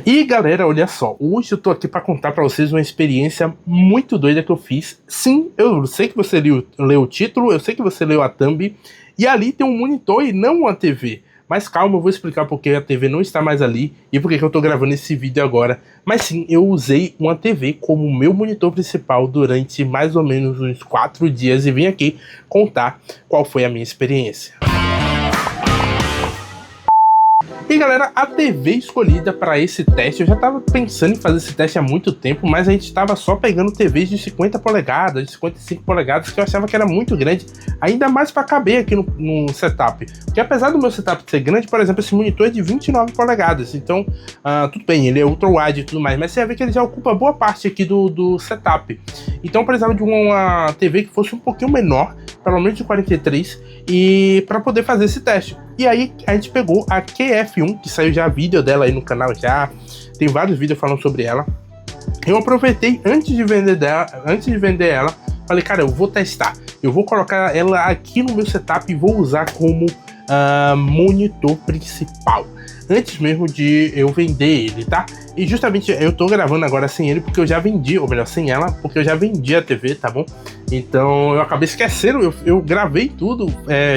E galera, olha só, hoje eu tô aqui pra contar pra vocês uma experiência muito doida que eu fiz. Sim, eu sei que você leu o título, eu sei que você leu a thumb, e ali tem um monitor e não uma TV. Mas calma, eu vou explicar porque a TV não está mais ali e porque que eu tô gravando esse vídeo agora. Mas sim, eu usei uma TV como meu monitor principal durante mais ou menos uns 4 dias e vim aqui contar qual foi a minha experiência. E galera, a TV escolhida para esse teste, eu já estava pensando em fazer esse teste há muito tempo, mas a gente estava só pegando TVs de 50 polegadas, de 55 polegadas, que eu achava que era muito grande, ainda mais para caber aqui no setup. Porque apesar do meu setup ser grande, por exemplo, esse monitor é de 29 polegadas, então tudo bem, ele é ultra wide e tudo mais, mas você vai ver que ele já ocupa boa parte aqui do setup. Então eu precisava de uma TV que fosse um pouquinho menor, pelo menos de 43, e para poder fazer esse teste. E aí a gente pegou a QF1, que saiu já vídeo dela aí no canal, já tem vários vídeos falando sobre ela. Eu aproveitei antes de vender ela, falei, cara, eu vou testar, eu vou colocar ela aqui no meu setup e vou usar como monitor principal, antes mesmo de eu vender ele, tá? E justamente eu tô gravando agora sem ele porque eu já vendi, ou melhor, sem ela, porque eu já vendi a TV, tá bom? Então eu acabei esquecendo, eu gravei tudo,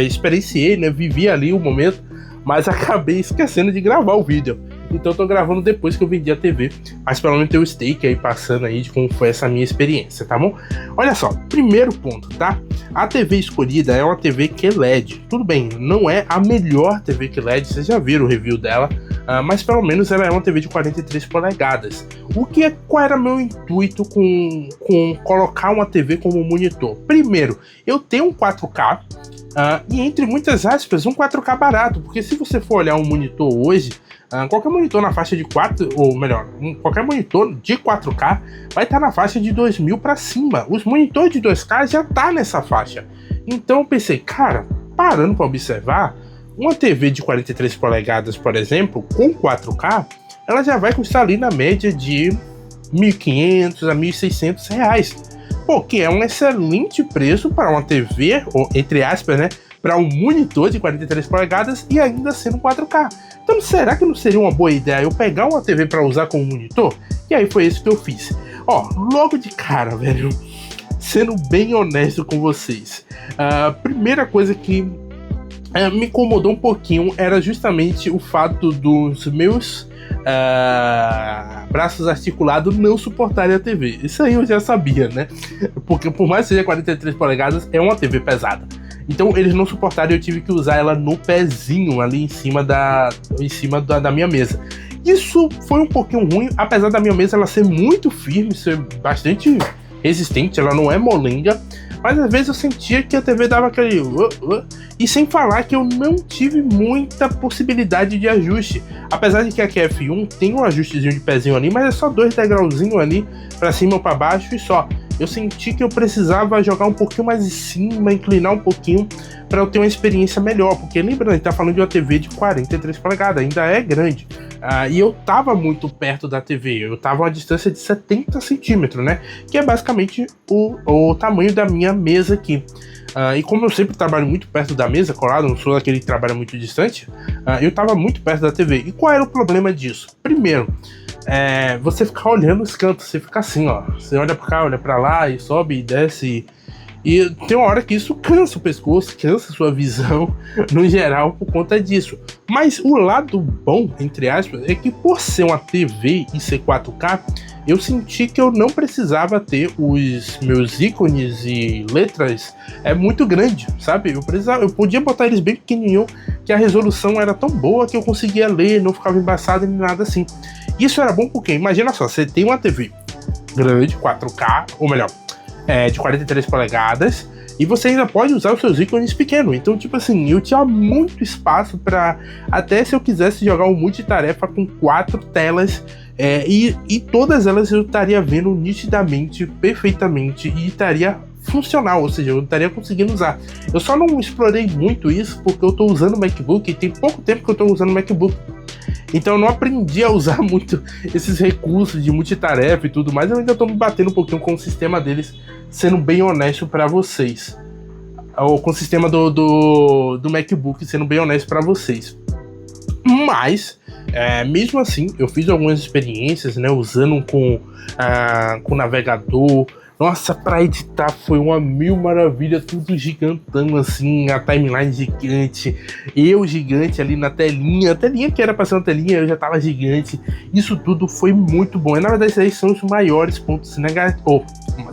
experienciei, né? Vivi ali o momento, mas acabei esquecendo de gravar o vídeo. Então eu tô gravando depois que eu vendi a TV, mas pelo menos tem o stake aí passando aí de como foi essa minha experiência, tá bom? Olha só, primeiro ponto, tá? A TV escolhida é uma TV QLED. Tudo bem, não é a melhor TV QLED, vocês já viram o review dela, mas pelo menos ela é uma TV de 43 polegadas. Qual era meu intuito com colocar uma TV como monitor? Primeiro, eu tenho um 4K, e entre muitas aspas, um 4K barato, porque se você for olhar um monitor hoje, qualquer monitor na faixa de 4, ou melhor, qualquer monitor de 4K vai estar na faixa de 2.000 para cima. Os monitores de 2K já tá nessa faixa. Então eu pensei, cara, parando para observar, uma TV de 43 polegadas, por exemplo, com 4K, ela já vai custar ali na média de R$1.500 a R$1.600. Pô, que é um excelente preço para uma TV, ou entre aspas, né? Para um monitor de 43 polegadas e ainda sendo 4K. Então será que não seria uma boa ideia eu pegar uma TV para usar como monitor? E aí foi isso que eu fiz. Ó, logo de cara, velho, sendo bem honesto com vocês, a primeira coisa que me incomodou um pouquinho era justamente o fato dos meus braços articulados não suportarem a TV. Isso aí eu já sabia, né? Porque por mais que seja 43 polegadas, é uma TV pesada. Então eles não suportaram e eu tive que usar ela no pezinho ali em cima da minha mesa. Isso foi um pouquinho ruim, apesar da minha mesa ela ser muito firme, ser bastante resistente, ela não é molenga, mas às vezes eu sentia que a TV dava aquele e sem falar que eu não tive muita possibilidade de ajuste, apesar de que a QF1 tem um ajustezinho de pezinho ali, mas é só 2 degrauzinhos ali para cima ou para baixo e só. Eu senti que eu precisava jogar um pouquinho mais em cima, inclinar um pouquinho para eu ter uma experiência melhor, porque lembrando, a gente tá falando de uma TV de 43 polegadas, ainda é grande, e eu tava muito perto da TV, eu tava a uma distância de 70 centímetros, né, que é basicamente o tamanho da minha mesa aqui. E como eu sempre trabalho muito perto da mesa, colado, não sou aquele que trabalha muito distante, eu tava muito perto da TV. E qual era o problema disso? Primeiro, você ficar olhando os cantos, você fica assim, ó, você olha pra cá, olha pra lá e sobe e desce, e tem uma hora que isso cansa o pescoço, cansa a sua visão no geral por conta disso. Mas o lado bom, entre aspas, é que por ser uma TV e ser 4K, eu senti que eu não precisava ter os meus ícones e letras muito grande, sabe? Eu podia botar eles bem pequenininho, que a resolução era tão boa que eu conseguia ler, não ficava embaçado nem nada assim. Isso era bom porque, imagina só, você tem uma TV grande, 4K, ou melhor, de 43 polegadas, e você ainda pode usar os seus ícones pequenos. Então, tipo assim, eu tinha muito espaço para, até se eu quisesse jogar um multitarefa com 4 telas, e todas elas eu estaria vendo nitidamente, perfeitamente, e estaria funcional, ou seja, eu estaria conseguindo usar. Eu só não explorei muito isso porque eu estou usando o MacBook e tem pouco tempo que eu estou usando o MacBook. Então eu não aprendi a usar muito esses recursos de multitarefa e tudo mais. Eu ainda estou me batendo um pouquinho com o sistema deles, sendo bem honesto para vocês. Ou com o sistema do MacBook, sendo bem honesto para vocês. Mas Mesmo assim, eu fiz algumas experiências, né, usando com navegador. Nossa, pra editar foi uma mil maravilha, tudo gigantão assim, a timeline gigante, eu gigante ali na telinha, a telinha que era pra ser uma telinha, eu já tava gigante. Isso tudo foi muito bom. E na verdade, esses aí são os maiores pontos negativos.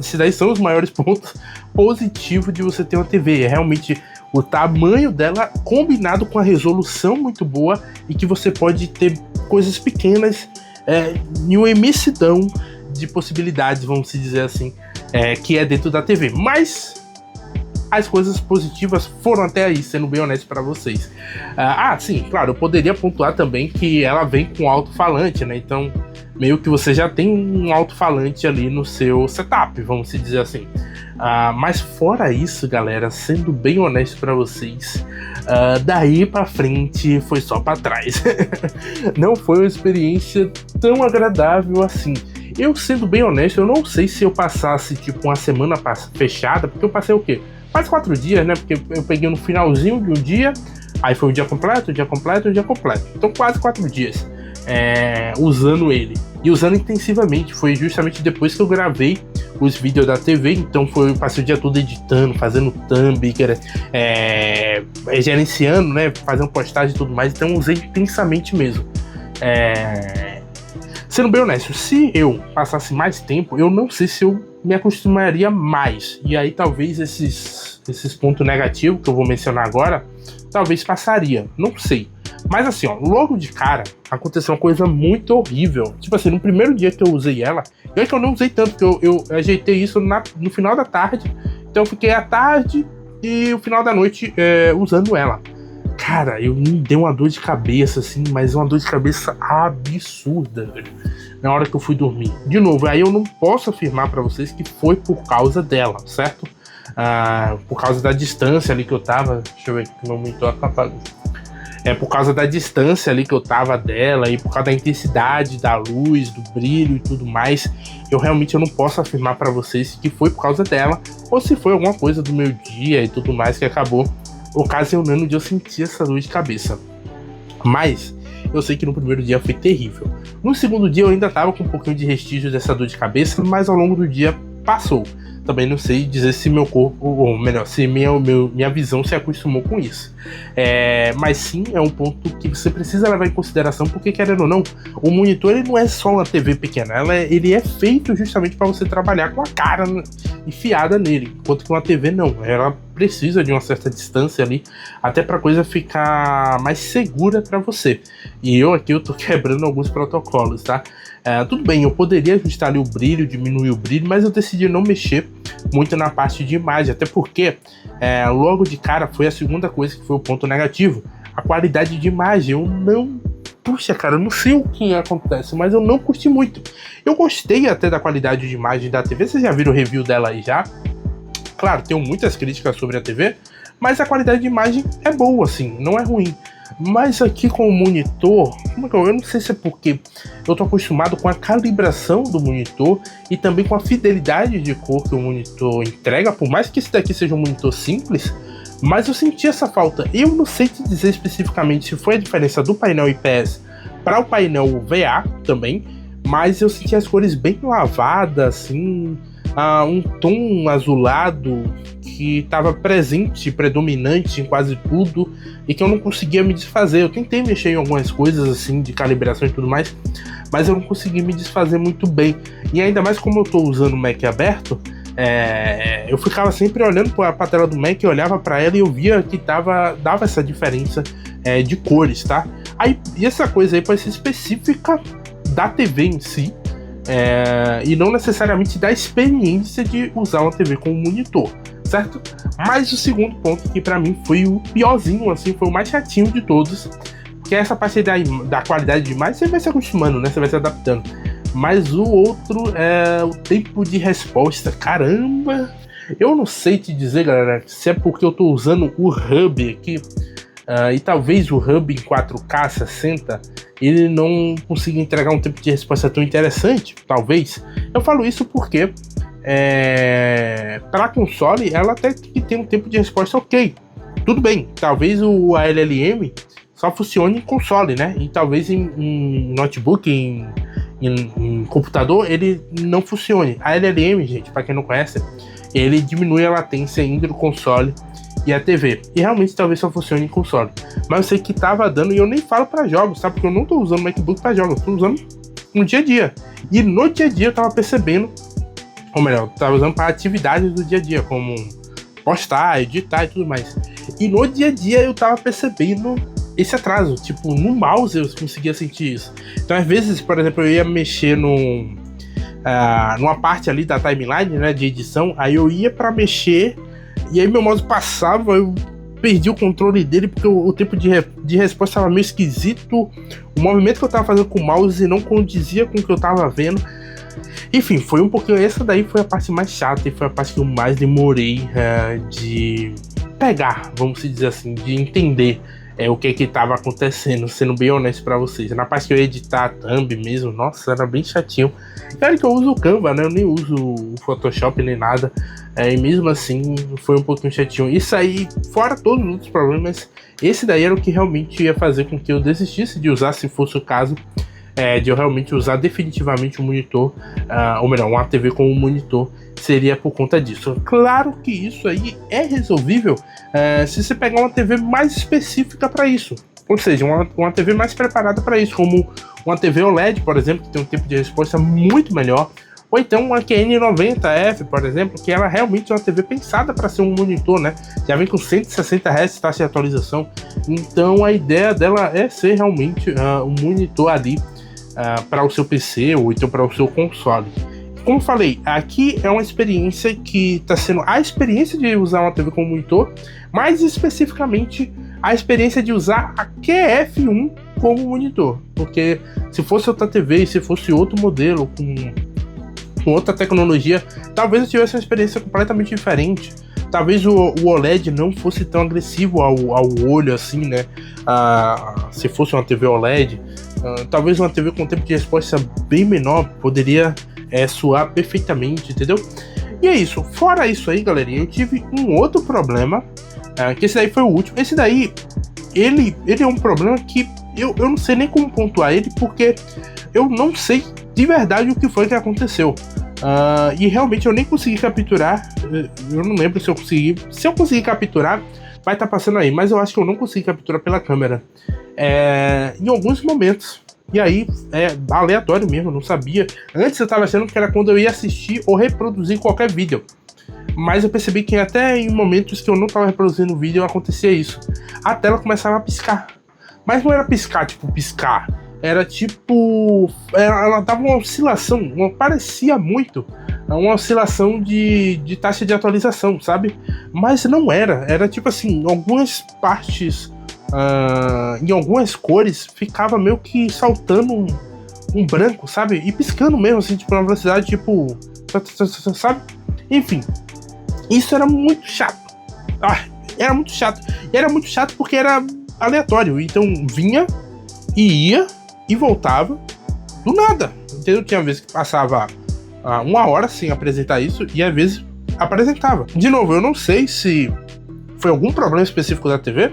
Esses daí são os maiores pontos positivos de você ter uma TV. É realmente o tamanho dela combinado com a resolução muito boa e que você pode ter coisas pequenas em uma imensidão de possibilidades, vamos dizer assim, que é dentro da TV. Mas as coisas positivas foram até aí, sendo bem honesto para vocês. Sim, claro, eu poderia pontuar também que ela vem com alto-falante, né? Então, meio que você já tem um alto-falante ali no seu setup, vamos dizer assim. Mas fora isso, galera, sendo bem honesto para vocês, daí para frente foi só para trás. Não foi uma experiência tão agradável assim. Eu, sendo bem honesto, eu não sei se eu passasse tipo uma semana fechada, porque eu passei o quê? Quase 4 dias, né? Porque eu peguei no finalzinho de um dia, aí foi um dia completo, um dia completo, um dia completo. Então quase 4 dias usando ele. E usando intensivamente. Foi justamente depois que eu gravei os vídeos da TV. Então eu passei o dia todo editando, fazendo thumb, gerenciando, né? Fazendo postagem e tudo mais. Então usei intensamente mesmo. Sendo bem honesto, se eu passasse mais tempo, eu não sei se eu me acostumaria mais. E aí talvez esses pontos negativos que eu vou mencionar agora, talvez passaria, não sei. Mas assim, logo de cara, aconteceu uma coisa muito horrível. Tipo assim, no primeiro dia que eu usei ela, eu não usei tanto, porque eu ajeitei isso no final da tarde. Então eu fiquei à tarde e o final da noite usando ela. Cara, me deu uma dor de cabeça, assim, mas uma dor de cabeça absurda, velho, na hora que eu fui dormir. De novo, aí eu não posso afirmar pra vocês que foi por causa dela, certo? Por causa da distância ali que eu tava. Deixa eu ver que meu monitor apagou. Por causa da distância ali que eu tava dela e por causa da intensidade da luz, do brilho e tudo mais. Eu não posso afirmar pra vocês que foi por causa dela ou se foi alguma coisa do meu dia e tudo mais que acabou ocasionando de eu sentir essa dor de cabeça. Mas eu sei que no primeiro dia foi terrível. No segundo dia eu ainda tava com um pouquinho de restígio dessa dor de cabeça, mas ao longo do dia passou. Também não sei dizer se meu corpo, ou melhor, se minha visão se acostumou com isso. Mas sim, é um ponto que você precisa levar em consideração, porque querendo ou não, o monitor ele não é só uma TV pequena, ele é feito justamente para você trabalhar com a cara enfiada nele, enquanto que uma TV não, ela precisa de uma certa distância ali, até para a coisa ficar mais segura para você. E eu tô quebrando alguns protocolos, tá? Tudo bem, eu poderia ajustar ali o brilho, diminuir o brilho, mas eu decidi não mexer muito na parte de imagem, até porque logo de cara foi a segunda coisa que foi o ponto negativo, a qualidade de imagem. Puxa, cara, eu não sei o que acontece, mas eu não curti muito. Eu gostei até da qualidade de imagem da TV, vocês já viram o review dela aí já? Claro, tenho muitas críticas sobre a TV, mas a qualidade de imagem é boa, assim, não é ruim. Mas aqui com o monitor, eu não sei se é porque eu tô acostumado com a calibração do monitor e também com a fidelidade de cor que o monitor entrega, por mais que esse daqui seja um monitor simples, mas eu senti essa falta. Eu não sei te dizer especificamente se foi a diferença do painel IPS para o painel VA também, mas eu senti as cores bem lavadas, assim, um tom azulado que estava presente, predominante em quase tudo e que eu não conseguia me desfazer. Eu tentei mexer em algumas coisas assim de calibração e tudo mais, mas eu não consegui me desfazer muito bem. E ainda mais como eu estou usando o Mac aberto, eu ficava sempre olhando para a tela do Mac, eu olhava para ela e eu via que dava essa diferença de cores, tá? E essa coisa aí pode ser específica da TV em si, e não necessariamente da experiência de usar uma TV com um monitor, certo? Mas o segundo ponto, que pra mim foi o piorzinho, assim, foi o mais chatinho de todos, que é essa parte da qualidade de imagem. Você vai se acostumando, né? Você vai se adaptando. Mas o outro é o tempo de resposta. Caramba! Eu não sei te dizer, galera, se é porque eu tô usando o hub aqui, e talvez o hub em 4K 60 ele não consiga entregar um tempo de resposta tão interessante, talvez. Eu falo isso porque para console ela até que tem um tempo de resposta ok. Tudo bem, talvez a LLM só funcione em console, né? E talvez em notebook, em computador, ele não funcione. A LLM, gente, para quem não conhece, ele diminui a latência entre o console e a TV. E realmente talvez só funcione em console. Mas eu sei que tava dando, e eu nem falo para jogos, sabe? Porque eu não tô usando o MacBook para jogos, eu tô usando no dia a dia. E no dia a dia eu tava percebendo, ou melhor, eu tava usando para atividades do dia a dia, como postar, editar e tudo mais. E no dia a dia eu tava percebendo esse atraso, tipo, no mouse eu conseguia sentir isso. Então às vezes, por exemplo, eu ia mexer numa parte ali da timeline, né, de edição, aí eu ia pra mexer, e aí meu mouse passava, eu perdi o controle dele, porque o tempo de resposta estava meio esquisito, o movimento que eu tava fazendo com o mouse não condizia com o que eu tava vendo. Enfim, foi um pouquinho, essa daí foi a parte mais chata, e foi a parte que eu mais demorei de pegar, vamos dizer assim, de entender o que estava acontecendo, sendo bem honesto pra vocês. Na parte que eu ia editar a thumb mesmo, nossa, era bem chatinho. Claro que eu uso o Canva, né? Eu nem uso o Photoshop nem nada. E mesmo assim, foi um pouquinho chatinho. Isso aí, fora todos os outros problemas, esse daí era o que realmente ia fazer com que eu desistisse de usar, se fosse o caso, de eu realmente usar definitivamente um monitor, ou melhor, uma TV como monitor, seria por conta disso. Claro que isso aí é resolvível se você pegar uma TV mais específica para isso, ou seja, uma TV mais preparada para isso, como uma TV OLED, por exemplo, que tem um tempo de resposta muito melhor, ou então uma QN90F, por exemplo, que ela realmente é uma TV pensada para ser um monitor, né? Já vem com 160 Hz taxa de atualização, então a ideia dela é ser realmente um monitor ali para o seu PC ou então para o seu console. Como falei, aqui é uma experiência que está sendo a experiência de usar uma TV como monitor, mais especificamente a experiência de usar a QF1 como monitor, porque se fosse outra TV, se fosse outro modelo com outra tecnologia, talvez eu tivesse uma experiência completamente diferente. Talvez o OLED não fosse tão agressivo ao olho assim, né? Se fosse uma TV OLED, talvez uma TV com tempo de resposta bem menor poderia soar perfeitamente, entendeu? E é isso. Fora isso aí, galerinha, eu tive um outro problema, que esse daí foi o último. Esse daí, ele é um problema que eu não sei nem como pontuar ele, porque eu não sei de verdade o que foi que aconteceu. E realmente eu nem consegui capturar. Eu não lembro se eu consegui. Se eu conseguir capturar, vai estar passando aí, mas eu acho que eu não consegui capturar pela câmera em alguns momentos. E aí é aleatório mesmo, eu não sabia. Antes eu tava achando que era quando eu ia assistir ou reproduzir qualquer vídeo, mas eu percebi que até em momentos que eu não tava reproduzindo o vídeo acontecia isso. A tela começava a piscar, mas não era piscar tipo piscar, era tipo, ela dava uma oscilação, parecia muito uma oscilação de taxa de atualização, sabe? Mas não era tipo assim, algumas partes, em algumas cores ficava meio que saltando um branco, sabe? E piscando mesmo, assim, tipo, na velocidade, tipo, sabe? Enfim, isso era muito chato. Era muito chato. E era muito chato porque era aleatório. Então vinha e ia e voltava do nada, entendeu? Tinha vezes que passava 1 hora sem apresentar isso e às vezes apresentava. De novo, eu não sei se foi algum problema específico da TV,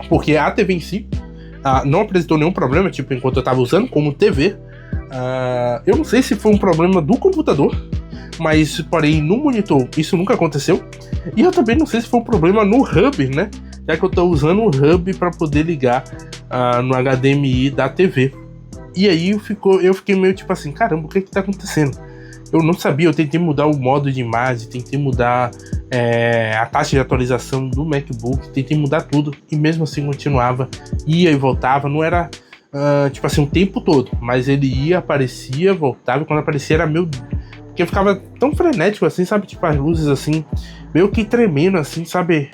porque a TV em si não apresentou nenhum problema, tipo, enquanto eu tava usando como TV. Eu não sei se foi um problema do computador, mas, porém, no monitor isso nunca aconteceu. E eu também não sei se foi um problema no hub, né? Já que eu tô usando o hub para poder ligar no HDMI da TV. E aí eu fiquei meio tipo assim, caramba, o que tá acontecendo? Eu não sabia, eu tentei mudar o modo de imagem, tentei mudar a taxa de atualização do MacBook, tentei mudar tudo e mesmo assim continuava, ia e voltava, não era tipo assim o tempo todo, mas ele ia, aparecia, voltava, e quando aparecia era meio... porque ficava tão frenético assim, sabe, tipo as luzes assim, meio que tremendo assim, sabe,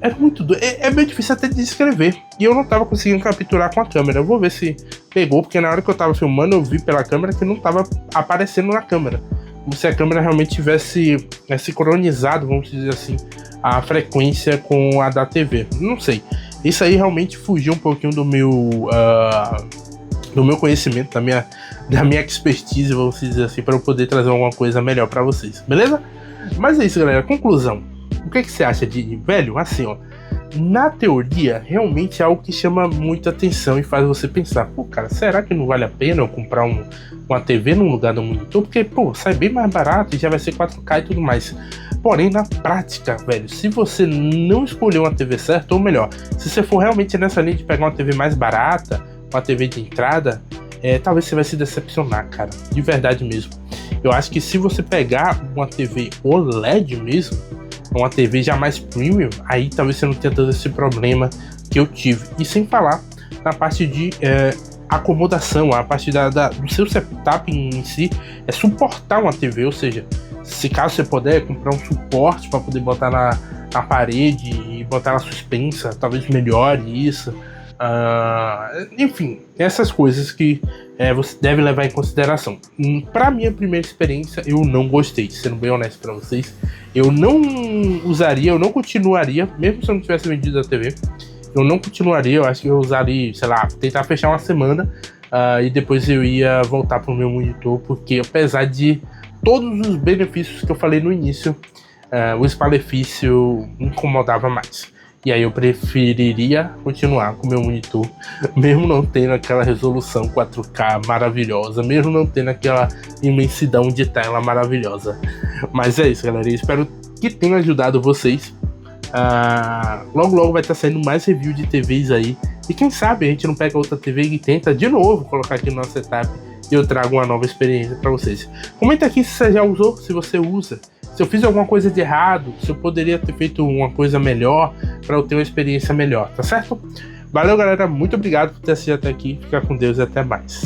era muito doido, é meio difícil até de descrever, e eu não tava conseguindo capturar com a câmera. Eu vou ver se pegou, porque na hora que eu tava filmando eu vi pela câmera que não tava aparecendo na câmera, como se a câmera realmente tivesse sincronizado, vamos dizer assim, a frequência com a da TV, não sei. Isso aí realmente fugiu um pouquinho do meu conhecimento, da minha expertise, vamos dizer assim, para eu poder trazer alguma coisa melhor para vocês, beleza? Mas é isso, galera. Conclusão. O que você acha de velho? Assim, ó. na teoria, realmente é algo que chama muita atenção e faz você pensar, pô, cara, será que não vale a pena eu comprar uma TV no lugar do monitor? Porque, pô, sai bem mais barato e já vai ser 4K e tudo mais. Porém, na prática, velho, se você não escolher uma TV certa, ou melhor, se você for realmente nessa linha de pegar uma TV mais barata, uma TV de entrada, talvez você vai se decepcionar, cara, de verdade mesmo. Eu acho que se você pegar uma TV OLED mesmo, uma TV já mais premium, aí talvez você não tenha todo esse problema que eu tive. E sem falar na parte de acomodação, a parte do seu setup em si, suportar uma TV, ou seja, se caso você puder comprar um suporte para poder botar na parede e botar na suspensa, talvez melhore isso. Enfim, essas coisas que você deve levar em consideração. Para minha primeira experiência, eu não gostei, sendo bem honesto para vocês. Eu não usaria, eu não continuaria, mesmo se eu não tivesse vendido a TV, eu não continuaria. Eu acho que eu usaria, sei lá, tentar fechar uma semana e depois eu ia voltar pro meu monitor, porque apesar de todos os benefícios que eu falei no início, o espalhafício me incomodava mais. E aí eu preferiria continuar com o meu monitor, mesmo não tendo aquela resolução 4K maravilhosa, mesmo não tendo aquela imensidão de tela maravilhosa. Mas é isso, galera, eu espero que tenha ajudado vocês. Logo logo vai estar saindo mais review de TVs aí, e quem sabe a gente não pega outra TV e tenta de novo colocar aqui no nosso setup e eu trago uma nova experiência para vocês. Comenta aqui se você já usou, se você usa, se eu fiz alguma coisa de errado, se eu poderia ter feito uma coisa melhor para eu ter uma experiência melhor, tá certo? Valeu, galera, muito obrigado por ter assistido até aqui, fica com Deus e até mais.